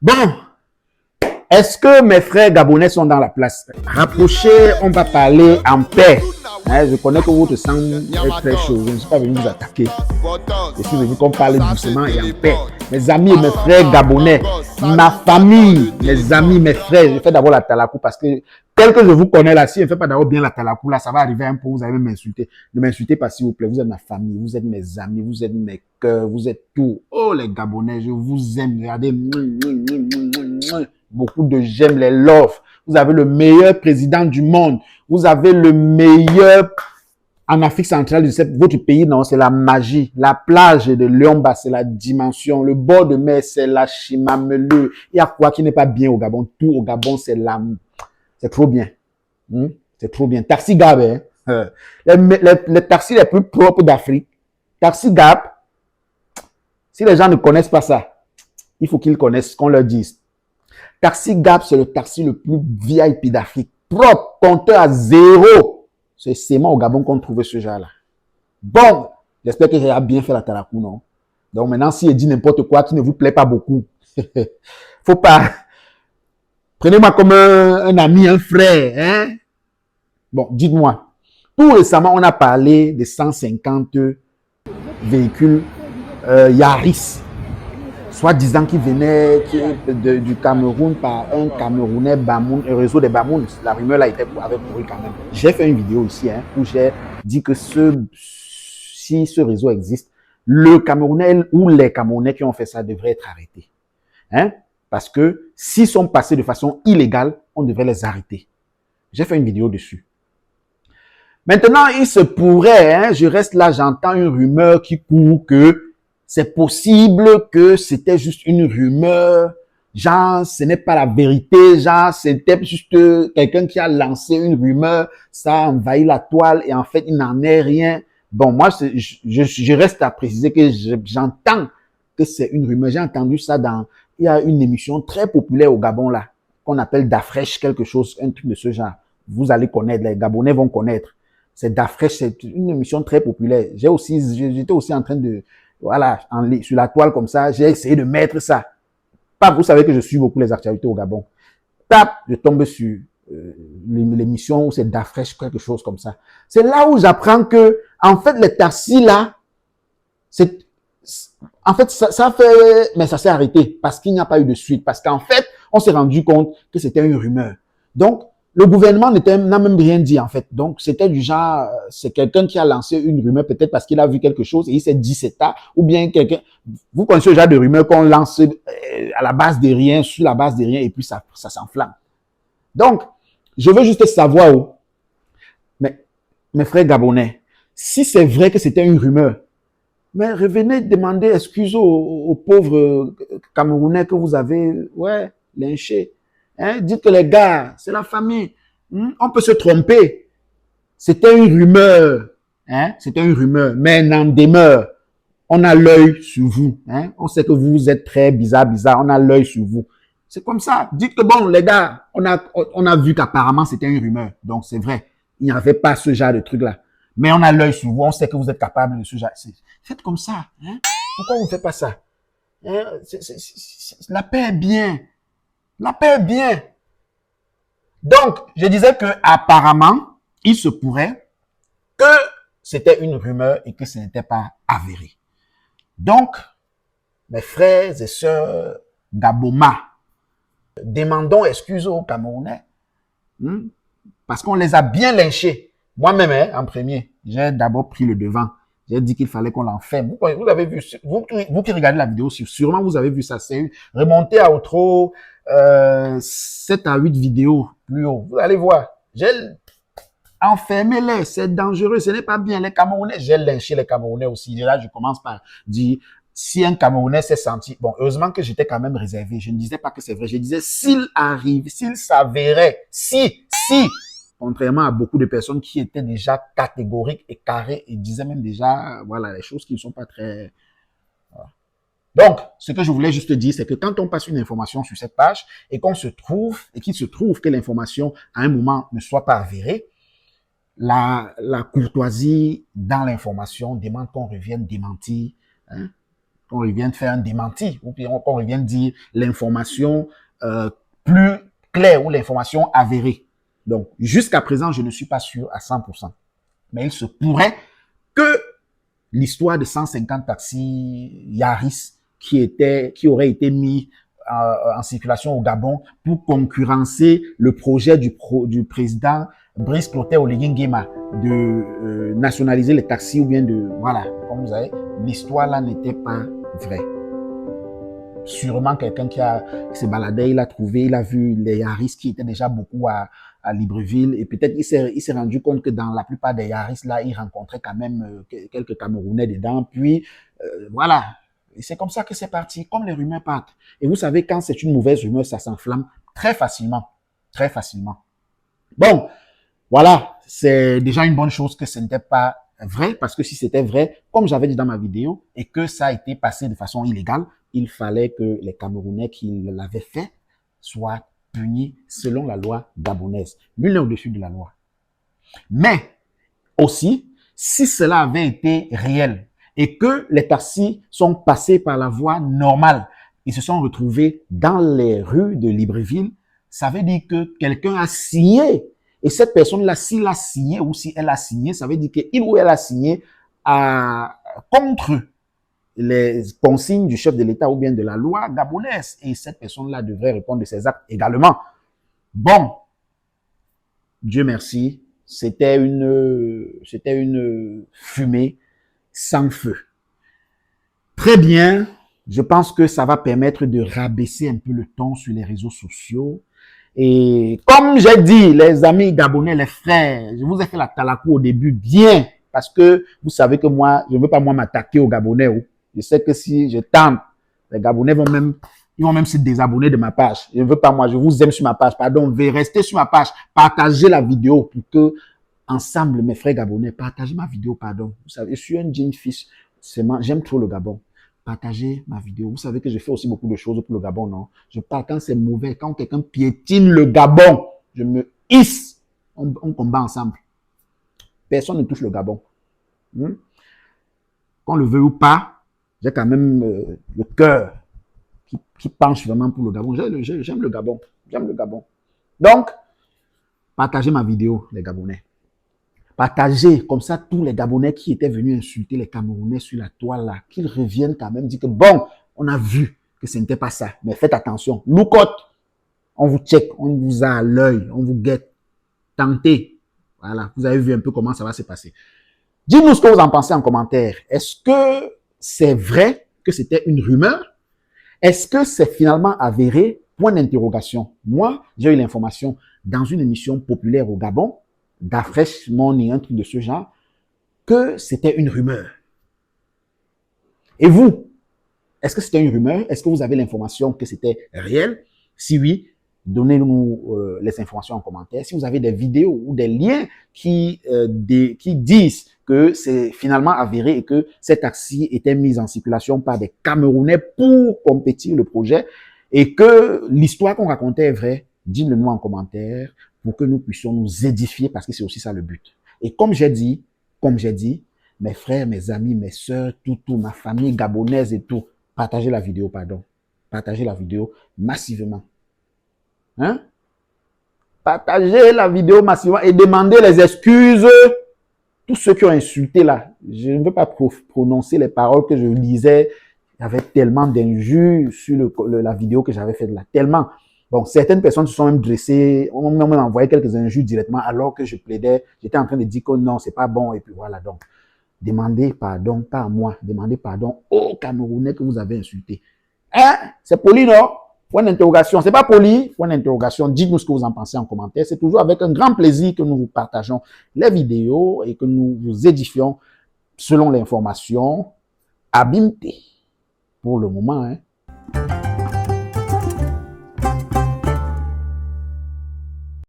Bon, est-ce que mes frères gabonais sont dans la place? Rapprochez, on va parler en paix. Je connais que votre sang est très chaud. Je ne suis pas venu vous attaquer. Je suis venu qu'on parle doucement et en paix. Mes amis et mes frères gabonais, ma famille, mes amis, mes frères, je fais d'abord la talakou parce que tel que je vous connais là, si je ne fais pas d'abord bien la talakou là, ça va arriver un peu, vous allez m'insulter. Ne m'insultez pas s'il vous plaît, vous êtes ma famille, vous êtes mes amis, vous êtes mes cœurs, vous êtes tout. Oh les gabonais, je vous aime, regardez. Beaucoup de j'aime, les love. Vous avez le meilleur président du monde. Vous avez le meilleur en Afrique centrale. Votre pays, non, c'est la magie. La plage de Liomba, c'est la dimension. Le bord de mer, c'est la Chimamelu. Il y a quoi qui n'est pas bien au Gabon? Tout au Gabon, c'est trop bien. C'est trop bien. Taxi Gab, hein? Les taxis les plus propres d'Afrique. Taxi Gab, si les gens ne connaissent pas ça, il faut qu'ils connaissent, qu'on leur dise. Taxi Gap, c'est le taxi le plus VIP d'Afrique. Propre, compteur à zéro. C'est seulement au Gabon qu'on trouve ce genre-là. Bon, j'espère que j'ai bien fait la talakou, non? Donc maintenant, si il dit n'importe quoi qui ne vous plaît pas beaucoup, faut pas. Prenez-moi comme un ami, un frère, hein? Bon, dites-moi. Tout récemment, on a parlé de 150 véhicules Yaris, soi-disant qui venait du Cameroun par un Camerounais Bamoun, un réseau des Bamouns. La rumeur là avait couru quand même. J'ai fait une vidéo ici où j'ai dit que si ce réseau existe, le Camerounais ou les Camerounais qui ont fait ça devraient être arrêtés. Hein? Parce que s'ils sont passés de façon illégale, on devrait les arrêter. J'ai fait une vidéo dessus. Maintenant, il se pourrait, hein, je reste là, j'entends une rumeur qui court que c'est possible que c'était juste une rumeur, genre ce n'est pas la vérité, genre c'était juste quelqu'un qui a lancé une rumeur, ça a envahi la toile et en fait il n'en est rien. Bon, moi je reste à préciser que j'entends que c'est une rumeur. J'ai entendu ça il y a une émission très populaire au Gabon là, qu'on appelle Dafresh quelque chose, un truc de ce genre. Vous allez connaître, les Gabonais vont connaître. C'est Dafresh, c'est une émission très populaire. J'étais aussi en train de voilà, sur la toile comme ça, j'ai essayé de mettre ça. Vous savez que je suis beaucoup les actualités au Gabon. Je tombe sur l'émission où c'est Dafresh, quelque chose comme ça. C'est là où j'apprends que, en fait, les taxis là, en fait, ça fait, mais ça s'est arrêté parce qu'il n'y a pas eu de suite. Parce qu'en fait, on s'est rendu compte que c'était une rumeur. Donc, le gouvernement n'a même rien dit, en fait. Donc, c'était du genre, c'est quelqu'un qui a lancé une rumeur, peut-être parce qu'il a vu quelque chose et il s'est dit c'est ça. Ou bien quelqu'un, vous connaissez le genre de rumeur qu'on lance à la base de rien, sur la base de rien, et puis ça s'enflamme. Donc, je veux juste savoir, mais, mes frères gabonais, si c'est vrai que c'était une rumeur, mais revenez demander excuse aux pauvres Camerounais que vous avez, lynchés. Hein? Dites que les gars, c'est la famille. On peut se tromper. C'était une rumeur. Hein? C'était une rumeur. Mais n'en demeure. On a l'œil sur vous. Hein? On sait que vous êtes très bizarre. On a l'œil sur vous. C'est comme ça. Dites que bon, les gars, on a vu qu'apparemment c'était une rumeur. Donc c'est vrai. Il n'y avait pas ce genre de truc-là. Mais on a l'œil sur vous. On sait que vous êtes capable de ce genre. Faites comme ça. Hein? Pourquoi vous ne faites pas ça? Hein? La paix est bien. La paix est bien. Donc, je disais que apparemment, il se pourrait que c'était une rumeur et que ce n'était pas avéré. Donc, mes frères et sœurs Gaboma, demandons excuse aux Camerounais parce qu'on les a bien lynchés. Moi-même, en premier, j'ai d'abord pris le devant. J'ai dit qu'il fallait qu'on l'enferme. Vous avez vu, vous qui regardez la vidéo, sûrement vous avez vu ça. C'est remonté à trop 7 à 8 vidéos plus haut. Vous allez voir. J'ai enfermé les, c'est dangereux, ce n'est pas bien. Les Camerounais, j'ai lynché les Camerounais aussi. Et là, je commence par dire, si un Camerounais s'est senti, bon, heureusement que j'étais quand même réservé. Je ne disais pas que c'est vrai. Je disais, s'il arrive, s'il s'avérait, contrairement à beaucoup de personnes qui étaient déjà catégoriques et carrées et disaient même déjà, voilà, les choses qui ne sont pas très... Voilà. Donc, ce que je voulais juste dire, c'est que quand on passe une information sur cette page et qu'il se trouve que l'information, à un moment, ne soit pas avérée, la courtoisie dans l'information demande qu'on revienne démentir, hein, qu'on revienne faire un démenti, ou bien qu'on revienne dire l'information plus claire ou l'information avérée. Donc, jusqu'à présent, je ne suis pas sûr à 100%. Mais il se pourrait que l'histoire de 150 taxis Yaris qui auraient été mis en circulation au Gabon pour concurrencer le projet du président Brice Clotaire Oligui Nguema de nationaliser les taxis ou bien de... Voilà, comme vous savez, l'histoire là n'était pas vraie. Sûrement quelqu'un qui s'est baladé, il a trouvé, il a vu les Yaris qui étaient déjà beaucoup à Libreville et peut-être il s'est rendu compte que dans la plupart des Yaris là, il rencontrait quand même quelques Camerounais dedans. Puis voilà, et c'est comme ça que c'est parti, comme les rumeurs partent. Et vous savez, quand c'est une mauvaise rumeur, ça s'enflamme très facilement, très facilement. Bon, voilà, c'est déjà une bonne chose que ce n'était pas vrai, parce que si c'était vrai, comme j'avais dit dans ma vidéo, et que ça a été passé de façon illégale, il fallait que les Camerounais qui l'avaient fait soient punis selon la loi gabonaise. Nul n'est au-dessus de la loi. Mais aussi, si cela avait été réel et que les taxis sont passés par la voie normale et se sont retrouvés dans les rues de Libreville, ça veut dire que quelqu'un a signé. Et cette personne-là, s'il a signé ou si elle a signé, ça veut dire qu'il ou elle a signé contre les consignes du chef de l'État ou bien de la loi gabonaise. Et cette personne-là devrait répondre de ses actes également. Bon, Dieu merci, c'était une fumée sans feu. Très bien, je pense que ça va permettre de rabaisser un peu le ton sur les réseaux sociaux. Et comme j'ai dit, les amis gabonais, les frères, je vous ai fait la talakou au début bien, parce que vous savez que moi, je ne veux pas moi m'attaquer aux Gabonais. Je sais que si je tente, les Gabonais vont même se désabonner de ma page. Je ne veux pas moi, je vous aime sur ma page, pardon, veuillez rester sur ma page, partagez la vidéo pour que, ensemble, mes frères Gabonais, partagez ma vidéo, pardon. Vous savez, je suis un jeune fils, j'aime trop le Gabon. Partagez ma vidéo. Vous savez que je fais aussi beaucoup de choses pour le Gabon, non? Je parle quand c'est mauvais, quand quelqu'un piétine le Gabon, je me hisse. On combat ensemble. Personne ne touche le Gabon. Qu'on le veuille ou pas, j'ai quand même le cœur qui penche vraiment pour le Gabon. J'aime le Gabon. J'aime le Gabon. Donc, partagez ma vidéo, les Gabonais. Partagez comme ça tous les Gabonais qui étaient venus insulter les Camerounais sur la toile là, qu'ils reviennent quand même dire que bon, on a vu que ce n'était pas ça, mais faites attention. Loukote, on vous check, on vous a à l'œil, on vous guette. Tentez. Voilà, vous avez vu un peu comment ça va se passer. Dites-nous ce que vous en pensez en commentaire. Est-ce que c'est vrai que c'était une rumeur? Est-ce que c'est finalement avéré? Point d'interrogation. Moi, j'ai eu l'information dans une émission populaire au Gabon, d'Afresh Morning, un truc de ce genre, que c'était une rumeur. Et vous, est-ce que c'était une rumeur? Est-ce que vous avez l'information que c'était réel? Si oui, donnez-nous les informations en commentaire. Si vous avez des vidéos ou des liens qui disent que c'est finalement avéré et que ces taxis étaient mis en circulation par des Camerounais pour compétir le projet et que l'histoire qu'on racontait est vraie, dites-le nous en commentaire pour que nous puissions nous édifier parce que c'est aussi ça le but. Et comme j'ai dit, mes frères, mes amis, mes sœurs, tout, ma famille gabonaise et tout, partagez la vidéo, pardon. Partagez la vidéo massivement. Hein? Partagez la vidéo massivement et demandez les excuses. Tous ceux qui ont insulté là, je ne veux pas prononcer les paroles que je lisais. Il y avait tellement d'injures sur la vidéo que j'avais faite là. Tellement. Bon, certaines personnes se sont même dressées, on m'a même envoyé quelques injures directement alors que je plaidais. J'étais en train de dire que non, c'est pas bon. Et puis voilà, donc. Demandez pardon, pas à moi. Demandez pardon aux Camerounais que vous avez insultés. Hein? C'est poli, non? Point d'interrogation. C'est pas poli? Point d'interrogation. Dites-nous ce que vous en pensez en commentaire. C'est toujours avec un grand plaisir que nous vous partageons les vidéos et que nous vous édifions selon l'information. Abimté. Pour le moment, hein.